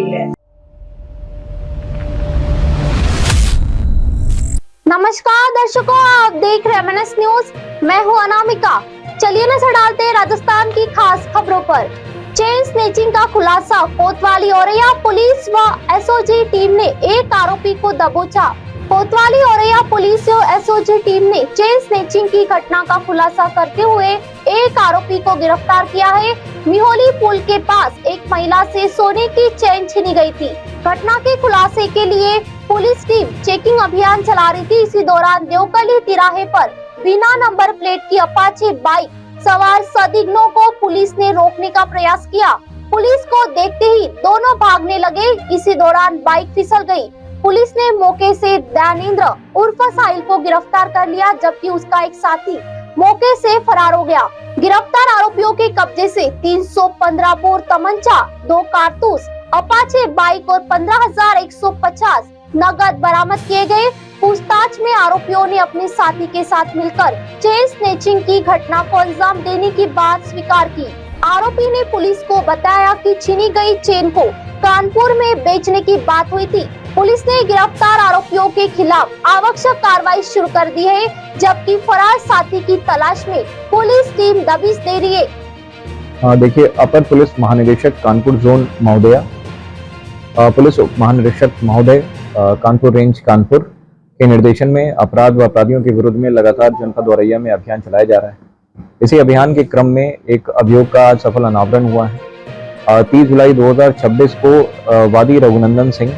गई है। नमस्कार दर्शकों, आप देख रहे हैं MNS न्यूज। मैं हूं अनामिका। चलिए नजर डालते हैं राजस्थान की खास खबरों पर। चेन स्नेचिंग का खुलासा, कोतवाली औरैया पुलिस व SOG टीम ने एक आरोपी को दबोचा। कोतवाली औरैया पुलिस व SOG टीम ने चेन स्नेचिंग की घटना का खुलासा करते हुए एक आरोपी को गिरफ्तार किया है। मिहोली पुल के पास एक महिला से सोने की चेन छीनी गई थी। घटना के खुलासे के लिए पुलिस टीम चेकिंग अभियान चला रही थी। इसी दौरान देवकली तिराहे पर बिना नंबर प्लेट की अपाचे बाइक सवार संदिग्धों को पुलिस ने रोकने का प्रयास किया। पुलिस को देखते ही दोनों भागने लगे। इसी दौरान बाइक फिसल गई। पुलिस ने मौके से दानिंद्र उर्फ साहिल को गिरफ्तार कर लिया, जबकि उसका एक साथी मौके से फरार हो गया। गिरफ्तार आरोपियों के कब्जे से 315 बोर तमंचा, 2 कारतूस, अपाचे बाइक और 15,150 नगद बरामद किए गए। पूछताछ में आरोपियों ने अपने साथी के साथ मिलकर चेन स्नेचिंग की घटना को अंजाम देने की बात स्वीकार की। आरोपी ने पुलिस को बताया कि छीनी गई चेन को कानपुर में बेचने की बात हुई थी। पुलिस ने गिरफ्तार आरोपियों के खिलाफ आवश्यक कार्रवाई शुरू कर दी है, जबकि फरार साथी की तलाश में पुलिस टीम दबिश दे रही है। देखिए, अपर पुलिस महानिदेशक कानपुर जोन महोदया, पुलिस उप महानिरीक्षक महोदय कानपुर रेंज कानपुर के निर्देशन में अपराध व अपराधियों के विरुद्ध में लगातार जनपद औरैया में अभियान चलाया जा रहा है। इसी अभियान के क्रम में एक अभियोग का आज सफल अनावरण हुआ है। 30 जुलाई 2026 को वादी रघुनंदन सिंह,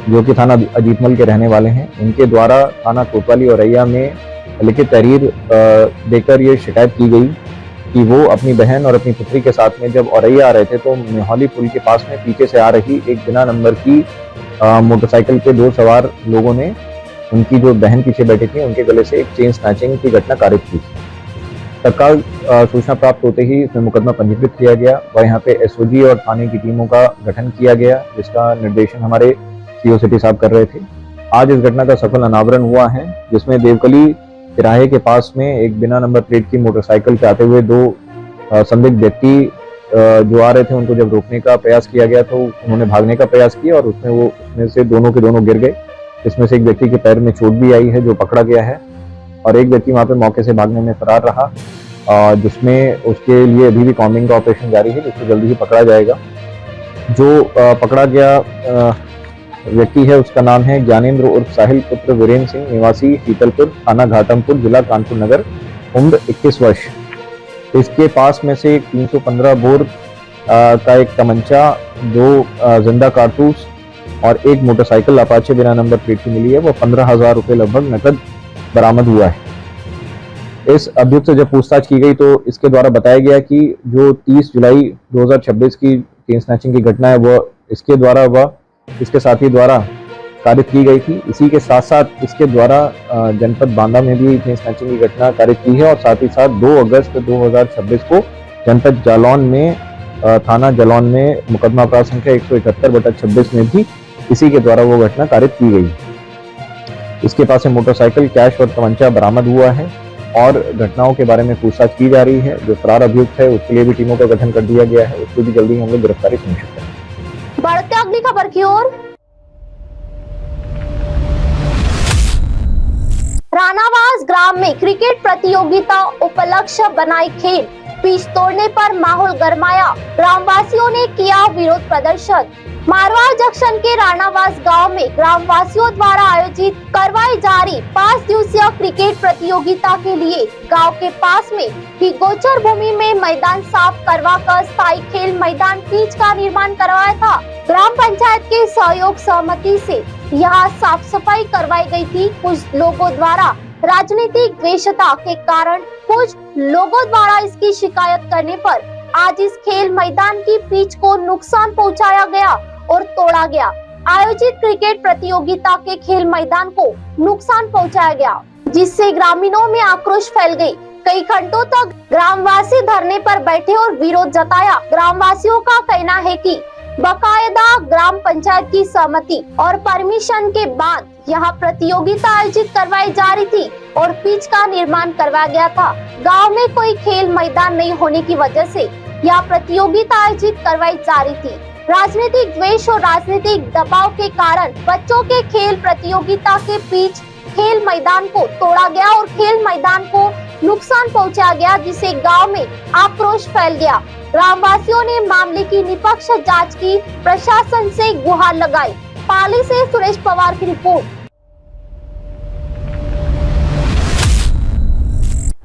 जो कि थाना अजीतमल के रहने वाले हैं, उनके द्वारा थाना कोतवाली औरैया में लिखित तहरीर देकर ये शिकायत की गई कि वो अपनी बहन और अपनी पुत्री के साथ में जब औरैया आ रहे थे तो मिहोली पुल के पास में पीछे से आ रही एक बिना नंबर की मोटरसाइकिल पे 2 सवार लोगों ने उनकी जो बहन पीछे बैठी थी उनके गले से एक चेन स्नैचिंग की घटना कारित की। तत्काल सूचना प्राप्त होते ही इसमें मुकदमा पंजीकृत किया गया व यहाँ पे SOG और थाने की टीमों का गठन किया गया, जिसका निर्देशन हमारे CO सिटी साहब कर रहे थे। आज इस घटना का सफल अनावरण हुआ है, जिसमें देवकली तिराहे के पास में एक बिना नंबर प्लेट की मोटरसाइकिल पे आते हुए 2 संदिग्ध व्यक्ति जो आ रहे थे, उनको जब रोकने का प्रयास किया गया तो उन्होंने भागने का प्रयास किया और उसमें से दोनों के दोनों गिर गए। इसमें से एक व्यक्ति के पैर में चोट भी आई है, जो पकड़ा गया है, और एक व्यक्ति वहां पे मौके से भागने में फरार रहा, जिसमें उसके लिए अभी भी कॉम्बिंग का ऑपरेशन जारी है, जिसको जल्दी ही पकड़ा जाएगा। जो पकड़ा गया व्यक्ति है उसका नाम है ज्ञानेंद्र उर्फ साहिल पुत्र वीरेंद्र सिंह, निवासी शीतलपुर, थाना घाटमपुर, जिला कानपुर नगर, उम्र 21 वर्ष। इसके पास में से 315 बोर का एक तमंचा, 2 जिंदा कारतूस और एक मोटरसाइकिल अपाचे बिना नंबर प्लेट की मिली है। वो 15,000 रुपये लगभग नकद बरामद हुआ है। इस अभियुक्त से जब पूछताछ की गई तो इसके द्वारा बताया गया कि जो 30 जुलाई 2026 की चेन स्नैचिंग की घटना है वह इसके साथी द्वारा कारित की गई थी। इसी के साथ साथ इसके द्वारा जनपद बांदा में भी चेन स्नैचिंग की घटना कारित की है और साथ ही साथ 2 अगस्त 2026 को जनपद जालौन में थाना जालौन में मुकदमा अपराध संख्या 171/26 में भी इसी के द्वारा वो घटना कारित की गई। इसके पास से मोटरसाइकिल, कैश और तमंचा बरामद हुआ है और घटनाओं के बारे में पूछताछ की जा रही है। जो फरार अभियुक्त है उसके लिए भी टीमों का गठन कर दिया गया है, उसको भी जल्दी हम लोग गिरफ्तारी सुनिश्चित करेंगे। बढ़ते अगली खबर की ओर। रानावास ग्राम में क्रिकेट प्रतियोगिता उपलक्ष्य बनाई खेल, पिच तोड़ने पर माहौल गरमाया, ग्रामवासियों ने किया विरोध प्रदर्शन। मारवाड़ जंक्शन के रानावास गांव में ग्रामवासियों द्वारा आयोजित करवाई जा रही 5 दिवसीय क्रिकेट प्रतियोगिता के लिए गांव के पास में ही गोचर भूमि में मैदान साफ करवाकर स्थायी खेल मैदान पिच का निर्माण करवाया था। ग्राम पंचायत के सहयोग सहमति से यहाँ साफ सफाई करवाई गई थी। कुछ लोगों द्वारा राजनीतिक द्वेषता के कारण कुछ लोगों द्वारा इसकी शिकायत करने पर आज इस खेल मैदान की पिच को नुकसान पहुंचाया गया और तोड़ा गया। आयोजित क्रिकेट प्रतियोगिता के खेल मैदान को नुकसान पहुंचाया गया, जिससे ग्रामीणों में आक्रोश फैल गई। कई घंटों तक ग्रामवासी धरने पर बैठे और विरोध जताया। ग्रामवासियों का कहना है कि बकायदा ग्राम पंचायत की सहमति और परमिशन के बाद यहाँ प्रतियोगिता आयोजित करवाई जा रही थी और पिच का निर्माण करवाया गया था। गांव में कोई खेल मैदान नहीं होने की वजह से यह प्रतियोगिता आयोजित करवाई जा रही थी। राजनीतिक द्वेष और राजनीतिक दबाव के कारण बच्चों के खेल प्रतियोगिता के बीच खेल मैदान को तोड़ा गया और खेल मैदान को नुकसान पहुंचाया गया, जिससे गांव में आक्रोश फैल गया। ग्रामवासियों ने मामले की निष्पक्ष जांच की प्रशासन से गुहार लगाई। पाली से सुरेश पवार की रिपोर्ट।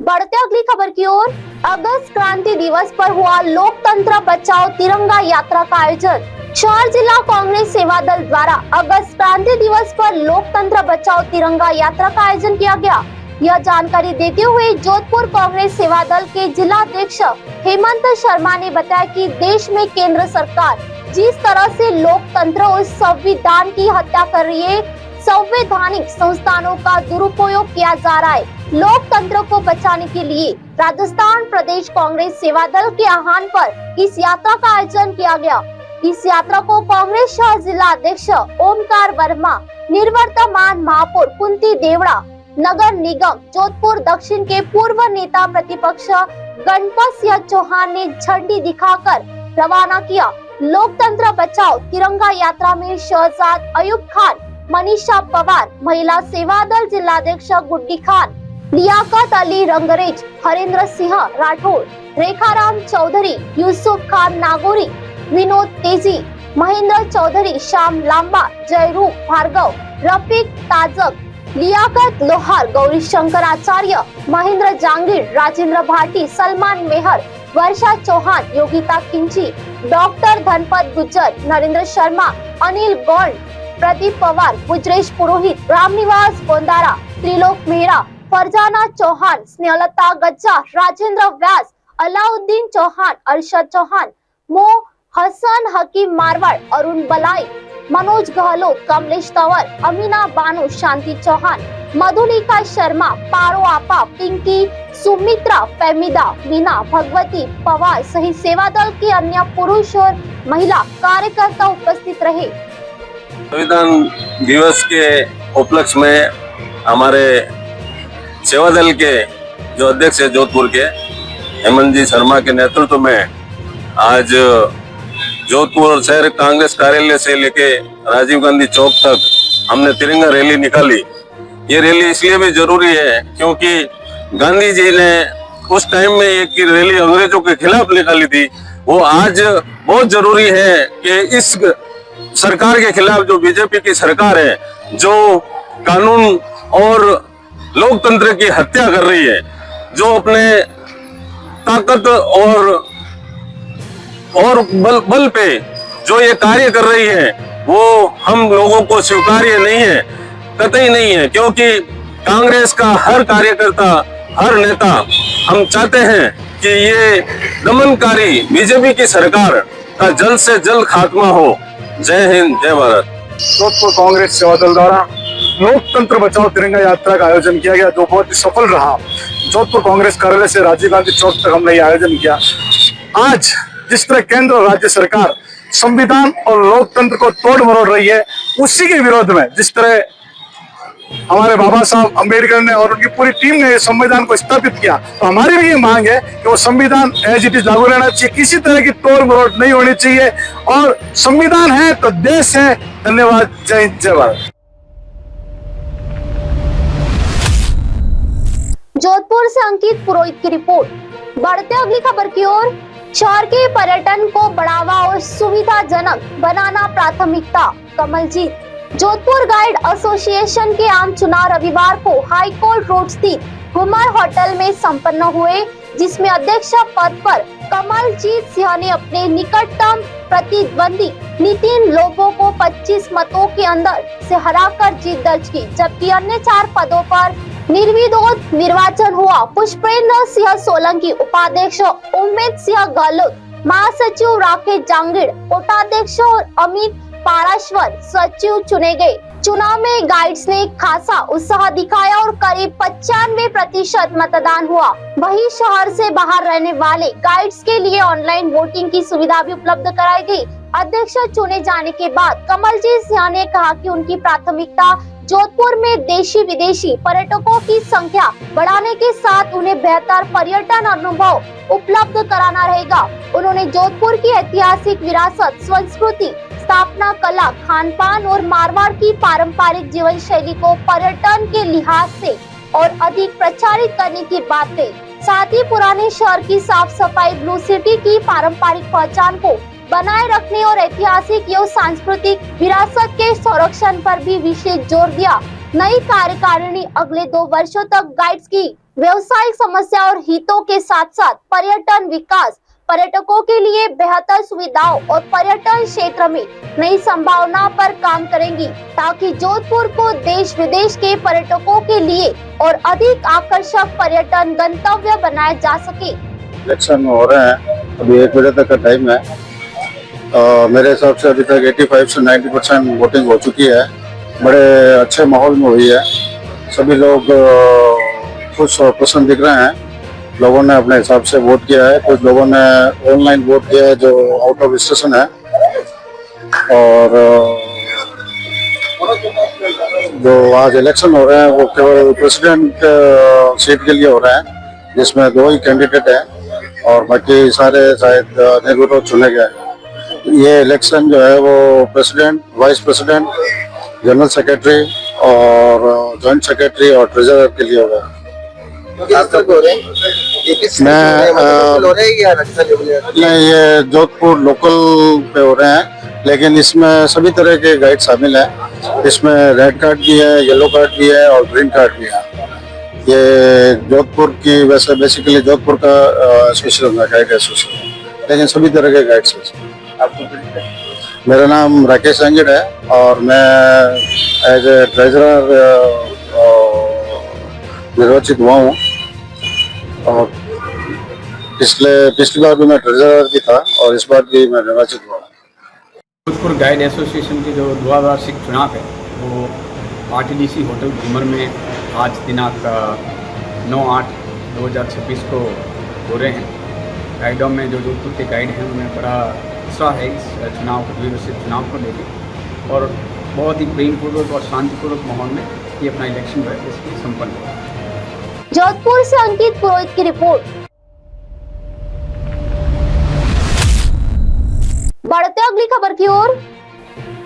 बढ़ते अगली खबर की ओर। अगस्त क्रांति दिवस पर हुआ लोकतंत्र बचाओ तिरंगा यात्रा का आयोजन। शहर जिला कांग्रेस सेवा दल द्वारा अगस्त क्रांति दिवस पर लोकतंत्र बचाओ तिरंगा यात्रा का आयोजन किया गया। यह जानकारी देते हुए जोधपुर कांग्रेस सेवा दल के जिला अध्यक्ष हेमंत शर्मा ने बताया कि देश में केंद्र सरकार जिस तरह से लोकतंत्र और संविधान की हत्या कर रही है, संवैधानिक संस्थानों का दुरुपयोग किया जा रहा है। लोकतंत्र को बचाने के लिए राजस्थान प्रदेश कांग्रेस सेवा दल के आह्वान पर इस यात्रा का आयोजन किया गया। इस यात्रा को कांग्रेस शहर जिला अध्यक्ष ओमकार वर्मा, निर्वर्तमान महापौर कुंती देवड़ा, नगर निगम जोधपुर दक्षिण के पूर्व नेता प्रतिपक्ष गणपत सिंह चौहान ने झंडी दिखाकर रवाना किया। लोकतंत्र बचाओ तिरंगा यात्रा में शहजाद अयूब खान, मनीषा पवार, महिला सेवा दल जिलाध्यक्ष गुड्डी खान, लियाकत अली रंगरेज, हरेंद्र सिंह राठौर, रेखाराम चौधरी, यूसुफ खान नागौरी, विनोद तेजी, महेंद्र चौधरी, श्याम लांबा, जयरूप भार्गव, रफीक ताजक, लियाकत लोहार, गौरी शंकर आचार्य, महेंद्र जांगीर, राजेंद्र भाटी, सलमान मेहर, वर्षा चौहान, योगिता किंची, डॉक्टर धनपत गुज्जर, नरेंद्र शर्मा, अनिल गौड़, प्रदीप पवार, गुजरेश पुरोहित, रामनिवास गोंदारा, त्रिलोक मेहरा, फरजाना चौहान, स्नेहलता गज्जा, राजेंद्र व्यास, अलाउद्दीन चौहान, अरशद चौहान, मो हसन हकीम मारवाड़, अरुण बलाई, मनोज गहलोत, कमलेश तंवर, अमीना बानो, शांति चौहान, मधुलिका शर्मा, पारो आपा, पिंकी, सुमित्रा, फेमिदा, मीना, भगवती पवार सहित सेवा दल के अन्य पुरुष और महिला कार्यकर्ता उपस्थित रहे। संविधान दिवस के उपलक्ष्य में हमारे सेवा दल के जो अध्यक्ष है जोधपुर के हेमंत जी शर्मा के नेतृत्व में आज जोधपुर शहर कांग्रेस कार्यालय से लेके राजीव गांधी चौक तक हमने तिरंगा रैली निकाली। ये रैली इसलिए भी जरूरी है क्योंकि गांधी जी ने उस टाइम में एक रैली अंग्रेजों के खिलाफ निकाली थी, वो आज बहुत जरूरी है कि इस सरकार के खिलाफ जो बीजेपी की सरकार है, जो कानून और लोकतंत्र की हत्या कर रही है, जो अपने ताकत और बल पे जो ये कार्य कर रही है, वो हम लोगों को स्वीकार्य नहीं है, कतई नहीं है। क्योंकि कांग्रेस का हर कार्यकर्ता, हर नेता, हम चाहते हैं कि ये दमनकारी बीजेपी की सरकार का जल्द से जल्द खात्मा हो। जय हिंद, जय भारत। जोधपुर कांग्रेस सेवा दल द्वारा लोकतंत्र बचाओ तिरंगा यात्रा का आयोजन किया गया, जो बहुत ही सफल रहा। जोधपुर कांग्रेस कार्यालय से राजीव गांधी चौक तक हमने ये आयोजन किया। आज जिस तरह केंद्र और राज्य सरकार संविधान और लोकतंत्र को तोड़ मरोड़ रही है, उसी के विरोध में जिस तरह हमारे बाबा साहब अम्बेडकर ने और उनकी पूरी टीम ने संविधान को स्थापित किया, तो हमारी भी ये मांग है कि वो संविधान एज इट इज लागू रहना चाहिए, किसी तरह की तोड़ मरोड़ नहीं होनी चाहिए। और संविधान है तो देश है। धन्यवाद। जय हिंद, जय भारत। जोधपुर से अंकित पुरोहित की रिपोर्ट। बढ़ते अगली खबर की ओर। शहर के पर्यटन को बढ़ावा और सुविधाजनक बनाना प्राथमिकता। कमलजीत। जोधपुर गाइड एसोसिएशन के आम चुनाव रविवार को हाई कोर्ट रोड स्थित घुमर होटल में संपन्न हुए, जिसमें अध्यक्ष पद पर कमलजीत सिंह ने अपने निकटतम प्रतिद्वंदी नितिन लोबो को 25 मतों के अंदर से हराकर जीत दर्ज की, जबकि अन्य 4 पदों पर निर्विरोध निर्वाचन हुआ। पुष्पेंद्र सिंह सोलंकी, उपाध्यक्ष उम्मेद सिंह गहलोत, महासचिव राकेश जांगीड़, कोटाध्यक्ष अमित पाराशर सचिव चुने गए। चुनाव में गाइड्स ने खासा उत्साह दिखाया और करीब 95% मतदान हुआ। वहीं शहर से बाहर रहने वाले गाइड्स के लिए ऑनलाइन वोटिंग की सुविधा भी उपलब्ध कराई गई। अध्यक्ष चुने जाने के बाद कमलजीत सिंह ने कहा कि उनकी प्राथमिकता जोधपुर में देशी विदेशी पर्यटकों की संख्या बढ़ाने के साथ उन्हें बेहतर पर्यटन अनुभव उपलब्ध कराना रहेगा। उन्होंने जोधपुर की ऐतिहासिक विरासत, संस्कृति, स्थापना कला, खान पान और मारवाड़ की पारंपरिक जीवन शैली को पर्यटन के लिहाज से और अधिक प्रचारित करने की बात कही। साथ ही पुराने शहर की साफ सफाई, ब्लू सिटी की पारंपरिक पहचान को बनाए रखने और ऐतिहासिक एवं सांस्कृतिक विरासत के संरक्षण पर भी विशेष जोर दिया। नई कार्यकारिणी अगले 2 वर्षों तक गाइड्स की व्यवसायिक समस्या और हितों के साथ साथ पर्यटन विकास, पर्यटकों के लिए बेहतर सुविधाओं और पर्यटन क्षेत्र में नई संभावना पर काम करेंगी, ताकि जोधपुर को देश विदेश के पर्यटकों के लिए और अधिक आकर्षक पर्यटन गंतव्य बनाया जा सके। इलेक्शन हो रहे हैं, अभी 1 बजे तक का टाइम है। मेरे हिसाब से अभी तक 85 से 90% वोटिंग हो चुकी है। बड़े अच्छे माहौल में हुई है। सभी लोग खुश और प्रसन्न दिख रहे हैं। लोगों ने अपने हिसाब से वोट किया है। कुछ लोगों ने ऑनलाइन वोट किया है जो आउट ऑफ स्टेशन है, और जो आज इलेक्शन हो रहे हैं वो केवल प्रेसिडेंट सीट के लिए हो रहे हैं, जिसमें 2 ही कैंडिडेट हैं और बाकी सारे शायद निर्विरोध चुने गए। ये इलेक्शन जो है वो president, vice president, general secretary और जॉइंट सेक्रेटरी और ट्रेजरर के लिए होगा। नहीं, ये जोधपुर लोकल पे हो रहे हैं, लेकिन इसमें सभी तरह के गाइड शामिल हैं। इसमें रेड कार्ड भी है, येलो कार्ड भी है और ग्रीन कार्ड भी है। ये जोधपुर की, वैसे बेसिकली जोधपुर का एसोसिएशन है, गाइड एसोसिएशन, लेकिन सभी तरह के गाइड्स हैं। मेरा नाम राकेश अंगड़ है और मैं एज ए ट्रेजरर निर्वाचित हुआ हूँ, और पिछली बार भी मैं ट्रेजरर भी था और इस बार भी मैं निर्वाचित हुआ। जोधपुर गाइड एसोसिएशन के जो द्विवार्षिक चुनाव है वो आरटीडीसी होटल घूमर में आज दिनांक 9/8/2026 को हो रहे हैं। गाइडों में जो जोधपुर के गाइड हैं उनमें बड़ा उत्साह है इस चुनाव को, द्विवार्षिक चुनाव को लेकर, और बहुत ही प्रेमपूर्वक और शांतिपूर्वक माहौल में ये अपना इलेक्शन जो है इसकी संपन्न हुआ। जोधपुर से अंकित पुरोहित की रिपोर्ट। बढ़ते अगली खबर की ओर।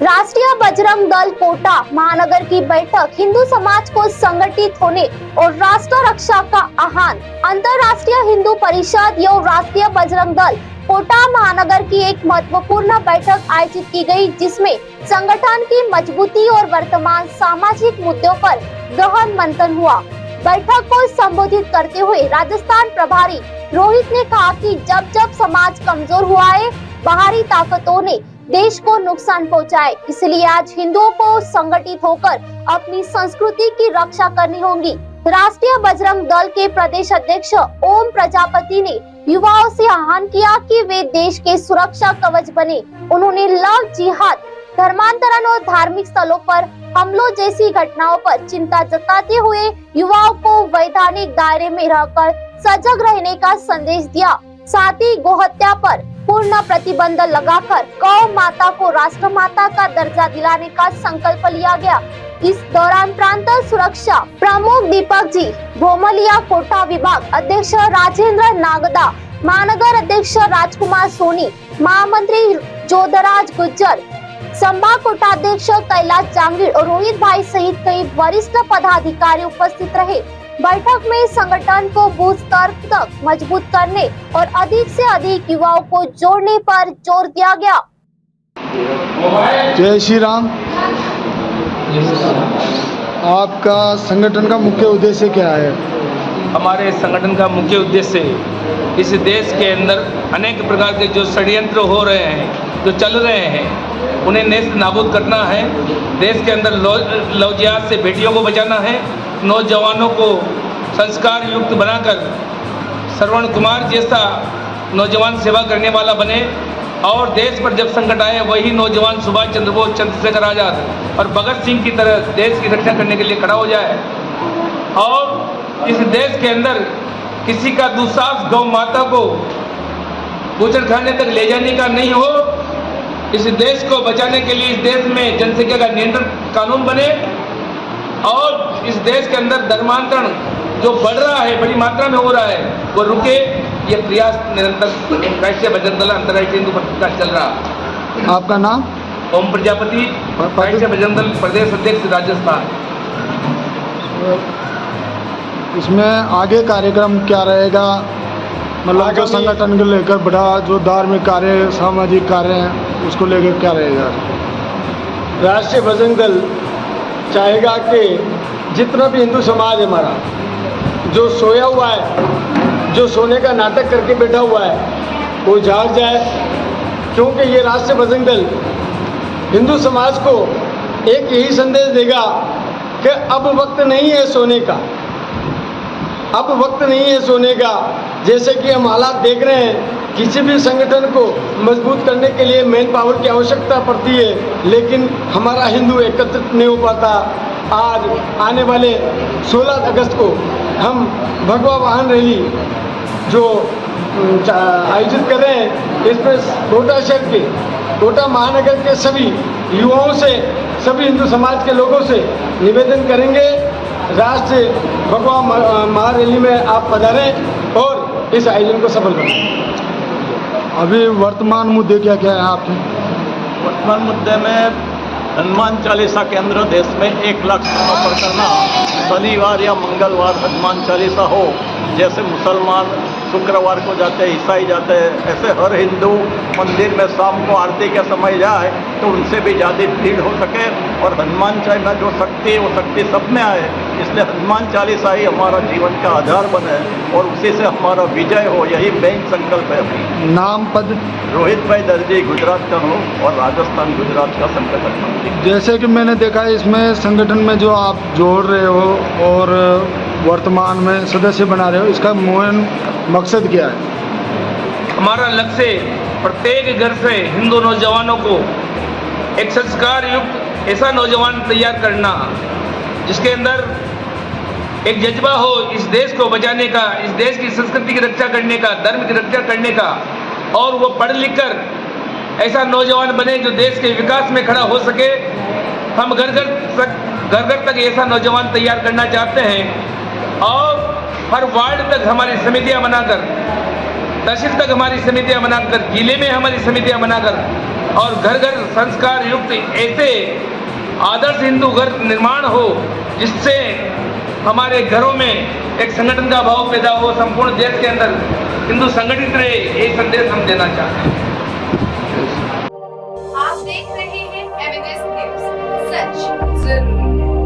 राष्ट्रीय बजरंग दल कोटा महानगर की बैठक हिंदू समाज को संगठित होने और राष्ट्र रक्षा का आह्वान। अंतर्राष्ट्रीय हिंदू परिषद एवं राष्ट्रीय बजरंग दल कोटा महानगर की एक महत्वपूर्ण बैठक आयोजित की गई, जिसमें संगठन की मजबूती और वर्तमान सामाजिक मुद्दों पर गहन मंथन हुआ। बैठक को संबोधित करते हुए राजस्थान प्रभारी रोहित ने कहा कि जब जब समाज कमजोर हुआ है, बाहरी ताकतों ने देश को नुकसान पहुंचाए, इसलिए आज हिंदुओं को संगठित होकर अपनी संस्कृति की रक्षा करनी होगी। राष्ट्रीय बजरंग दल के प्रदेश अध्यक्ष ओम प्रजापति ने युवाओं से आह्वान किया कि वे देश के सुरक्षा कवच बने। उन्होंने लव जिहाद, धर्मांतरण और धार्मिक स्थलों पर हमलों जैसी घटनाओं पर चिंता जताते हुए युवाओं को वैधानिक दायरे में रहकर सजग रहने का संदेश दिया। साथ ही गोहत्या पर पूर्ण प्रतिबंध लगाकर गौ माता को राष्ट्र माता का दर्जा दिलाने का संकल्प लिया गया। इस दौरान प्रांत सुरक्षा प्रमुख दीपक जी, भोमलिया कोटा विभाग अध्यक्ष राजेंद्र नागदा, महानगर अध्यक्ष राजकुमार सोनी, महामंत्री जोधराज गुज्जर, संभाग कोटाध्यक्ष कैलाश जांगीर और रोहित भाई सहित कई वरिष्ठ पदाधिकारी उपस्थित रहे। बैठक में संगठन को बूथ स्तर तक मजबूत करने और अधिक से अधिक युवाओं को जोड़ने पर जोर दिया गया। जय श्री राम। आपका संगठन का मुख्य उद्देश्य क्या है? हमारे संगठन का मुख्य उद्देश्य इस देश के अंदर अनेक प्रकार के जो षड्यंत्र हो रहे हैं, जो चल रहे हैं, उन्हें नेस्त नाबूद करना है। देश के अंदर लव जिहाद से बेटियों को बचाना है। नौजवानों को संस्कार युक्त बनाकर श्रवण कुमार जैसा नौजवान सेवा करने वाला बने, और देश पर जब संकट आए वही नौजवान सुभाष चंद्र बोस, चंद्रशेखर आजाद और भगत सिंह की तरह देश की रक्षा करने के लिए खड़ा हो जाए। और इस देश के अंदर किसी का दुस्साहस गौ माता को बूचड़खाने तक ले जाने का नहीं हो। इस देश को बचाने के लिए इस देश में जनसंख्या का नियंत्रण कानून बने और इस देश के अंदर धर्मांतरण जो बढ़ रहा है, बड़ी मात्रा में हो रहा है, वो रुके, ये प्रयास निरंतर राष्ट्रीय बजरंग दल अंतर्राष्ट्रीय हिंदू परिषद का चल रहा है। आपका नाम? ओम प्रजापति, राष्ट्रीय बजरंग दल प्रदेश अध्यक्ष राजस्थान। इसमें आगे कार्यक्रम क्या रहेगा? मतलब जो संगठन को लेकर बड़ा जो धार्मिक कार्य, सामाजिक कार्य हैं, उसको लेकर क्या रहेगा? राष्ट्रीय बजरंग दल चाहेगा कि जितना भी हिंदू समाज है हमारा, जो सोया हुआ है, जो सोने का नाटक करके बैठा हुआ है, वो जाग जाए, क्योंकि ये राष्ट्रीय बजरंग दल हिंदू समाज को एक यही संदेश देगा कि अब वक्त नहीं है सोने का, अब वक्त नहीं है सोने का। जैसे कि हम हालात देख रहे हैं, किसी भी संगठन को मजबूत करने के लिए मैन पावर की आवश्यकता पड़ती है, लेकिन हमारा हिंदू एकत्रित नहीं हो पाता। आज आने वाले 16 अगस्त को हम भगवा वाहन रैली जो आयोजित कर रहे हैं, इसमें कोटा शहर के, कोटा महानगर के सभी युवाओं से, सभी हिंदू समाज के लोगों से निवेदन करेंगे, राष्ट्रीय भगवा महारैली में आप पधारें और इस आयोजन को सफल बनाएं। अभी वर्तमान मुद्दे क्या क्या है आपके? वर्तमान मुद्दे में हनुमान चालीसा केंद्र देश में 1 लाख पर करना, शनिवार या मंगलवार हनुमान चालीसा हो, जैसे मुसलमान शुक्रवार को जाते हैं, ईसाई जाते हैं, ऐसे हर हिंदू मंदिर में शाम को आरती के समय जाए तो उनसे भी ज़्यादा भीड़ हो सके और हनुमान चालीसा जो शक्ति है वो शक्ति सब में आए। इसलिए हनुमान चालीसा ही हमारा जीवन का आधार बने और उसी से हमारा विजय हो, यही मेन संकल्प है अभी। नाम पद? रोहित भाई दर्जी गुजरात का हूँ और राजस्थान गुजरात का संगठन मंत्री। जैसे कि मैंने देखा है, इसमें संगठन में जो आप जोड़ रहे हो और वर्तमान में सदस्य बना रहे हो, इसका मूल मकसद क्या है? हमारा लक्ष्य प्रत्येक घर से हिंदू नौजवानों को एक संस्कार युक्त ऐसा नौजवान तैयार करना जिसके अंदर एक जज्बा हो इस देश को बचाने का, इस देश की संस्कृति की रक्षा करने का, धर्म की रक्षा करने का, और वो पढ़ लिख कर ऐसा नौजवान बने जो देश के विकास में खड़ा हो सके। हम घर घर तक ऐसा नौजवान तैयार करना चाहते हैं और हर वार्ड तक हमारी समितियां बनाकर, तहसील तक हमारी समितियां बनाकर, जिले में हमारी समितियां बनाकर और घर घर संस्कार युक्त ऐसे आदर्श हिंदू घर निर्माण हो जिससे हमारे घरों में एक संगठन का भाव पैदा हो, संपूर्ण देश के अंदर हिंदू संगठित रहे, ये संदेश हम देना चाहते हैं। आप देख रहे हैं एमएनएस न्यूज़, सच जरूरी है।